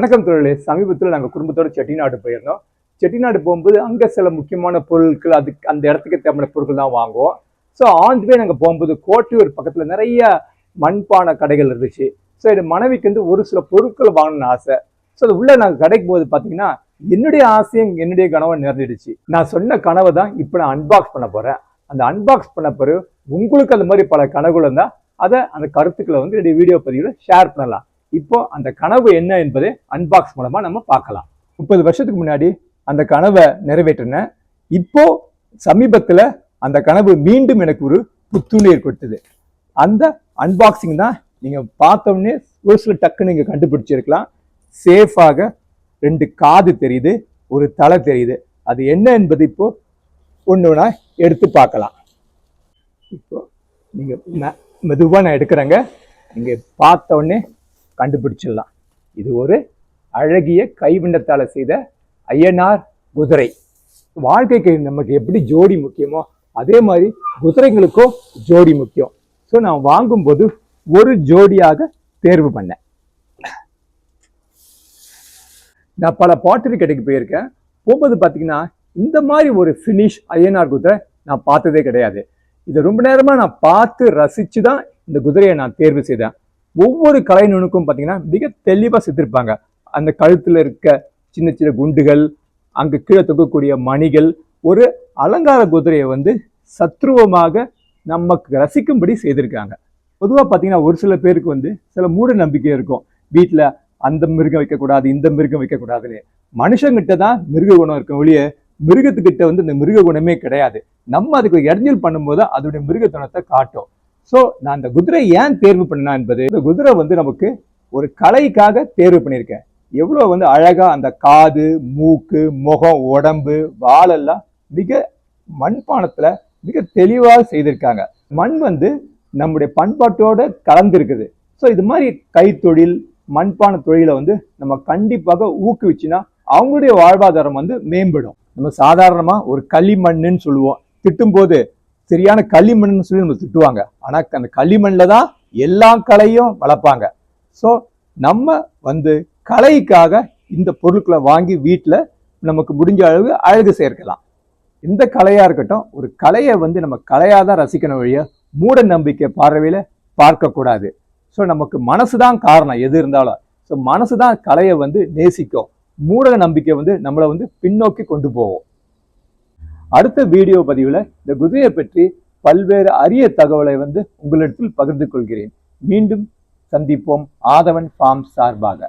வணக்கம் தோழர்களே. சமீபத்தில் நாங்கள் குடும்பத்தோட செட்டிநாடு போயிருந்தோம். செட்டிநாடு போகும்போது அங்கே சில முக்கியமான பொருட்கள், அதுக்கு அந்த இடத்துக்கு தேவையான பொருட்கள் தான் வாங்குவோம். ஸோ ஆன்வே நாங்கள் போகும்போது கோட்டையூர் பக்கத்தில் நிறைய மண்பானை கடைகள் இருந்துச்சு. ஸோ என் மனைவிக்கு வந்து ஒரு சில பொருட்கள் வாங்கணும்னு ஆசை. ஸோ அது உள்ள நாங்கள் கடைக்கு போது பார்த்தீங்கன்னா என்னுடைய ஆசையும் என்னுடைய கனவை நிறைஞ்சிடுச்சு. நான் சொன்ன கனவை தான் இப்போ நான் அன்பாக்ஸ் பண்ண போகிறேன். அந்த அன்பாக்ஸ் பண்ண பிறகு உங்களுக்கு அந்த மாதிரி பல கனவுகள் இருந்தால் அதை அந்த கருத்துக்களை வந்து என்னுடைய வீடியோ பதிவில் ஷேர் பண்ணலாம். இப்போ அந்த கனவு என்ன என்பதை அன்பாக்ஸ் மூலமா நம்ம பார்க்கலாம். 30 வருஷத்துக்கு முன்னாடி அந்த கனவை நிறைவேற்றினேன். இப்போ சமீபத்தில் அந்த கனவு மீண்டும் எனக்கு ஒரு புத்துணர்வு கொடுத்தது. அந்த அன்பாக்சிங் தான் நீங்க பார்த்தோன்னே ஒரு சில டக்குன்னு நீங்க கண்டுபிடிச்சிருக்கலாம். சேஃபாக 2 காது தெரியுது, ஒரு தலை தெரியுது. அது என்ன என்பது இப்போ ஒன்று எடுத்து பார்க்கலாம். இப்போ நீங்க மெதுவாக நான் எடுக்கிறேங்க. நீங்க பார்த்த உடனே கண்டுபிடிச்சிடலாம். இது ஒரு அழகிய கைவிண்டத்தால செய்த ஐயனார் குதிரை. வாழ்க்கைக்கு நமக்கு எப்படி ஜோடி முக்கியமோ அதே மாதிரி குதிரைகளுக்கும் ஜோடி முக்கியம். ஸோ நான் வாங்கும்போது ஒரு ஜோடியாக தேர்வு பண்ணேன். நான் பல பாட்டரி கடைக்கு போயிருக்கேன். போகும்போது பார்த்தீங்கன்னா இந்த மாதிரி ஒரு ஃபினிஷ் ஐயனார் குதிரை நான் பார்த்ததே கிடையாது. இதை ரொம்ப நேரமா நான் பார்த்து ரசிச்சு தான் இந்த குதிரையை நான் தேர்வு செய்தேன். ஒவ்வொரு கலை நுணுக்கும் பார்த்தீங்கன்னா மிக தெளிவாக செஞ்சிருப்பாங்க. அந்த கழுத்துல இருக்க சின்ன சின்ன குண்டுகள், அங்கு கீழே தொக்கக்கூடிய மணிகள், ஒரு அலங்கார குதிரையை வந்து சத்ருவமாக நமக்கு ரசிக்கும்படி செய்திருக்காங்க. பொதுவாக பார்த்தீங்கன்னா ஒரு சில பேருக்கு வந்து சில மூட நம்பிக்கை இருக்கும். வீட்டில் அந்த மிருகம் வைக்கக்கூடாது, இந்த மிருகம் வைக்கக்கூடாதுன்னு. மனுஷங்கிட்ட தான் மிருக குணம் இருக்கும் ஒழிய மிருகத்துக்கிட்ட வந்து இந்த மிருக குணமே கிடையாது. நம்ம அதுக்கு இடைஞ்சல் பண்ணும்போது அதோடைய மிருகத்தனத்தை காட்டும். ஸோ நான் அந்த குதிரை ஏன் தேர்வு பண்ணா என்பது, இந்த குதிரை வந்து நமக்கு ஒரு கலைக்காக தேர்வு பண்ணியிருக்கேன். எவ்வளோ வந்து அழகா அந்த காது, மூக்கு, முகம், உடம்பு, வாலெல்லாம் மிக மண்பானத்துல மிக தெளிவாக செய்திருக்காங்க. மண் வந்து நம்முடைய பண்பாட்டோட கலந்துருக்குது. ஸோ இது மாதிரி கைத்தொழில், மண்பான தொழிலை வந்து நம்ம கண்டிப்பாக ஊக்குவிச்சுன்னா அவங்களுடைய வாழ்வாதாரம் வந்து மேம்படும். நம்ம சாதாரணமா ஒரு களிமண்ணுன்னு சொல்லுவோம். திட்டும் போது சரியான களிமண்ணுன்னு சொல்லி நம்ம திட்டுவாங்க. ஆனா அந்த களிமண்ல தான் எல்லா கலையும் வளர்ப்பாங்க. ஸோ நம்ம வந்து கலைக்காக இந்த பொருட்களை வாங்கி வீட்டில் நமக்கு முடிஞ்ச அளவு அழகு சேர்க்கலாம். எந்த கலையா இருக்கட்டும், ஒரு கலையை வந்து நம்ம கலையாதான் ரசிக்கணும் வழிய மூட நம்பிக்கை பார்வையில பார்க்கக்கூடாது. ஸோ நமக்கு மனசுதான் காரணம் எது இருந்தாலும். ஸோ மனசுதான் கலையை வந்து நேசிக்கும். மூட நம்பிக்கை வந்து நம்மளை வந்து பின்னோக்கி கொண்டு போவோம். அடுத்த வீடியோ பதிவில் இந்த குதிரையை பற்றி பல்வேறு அரிய தகவலை வந்து உங்களிடத்தில் பகிர்ந்து கொள்கிறேன். மீண்டும் சந்திப்போம். ஆதவன் ஃபார்ம் சார்பாக.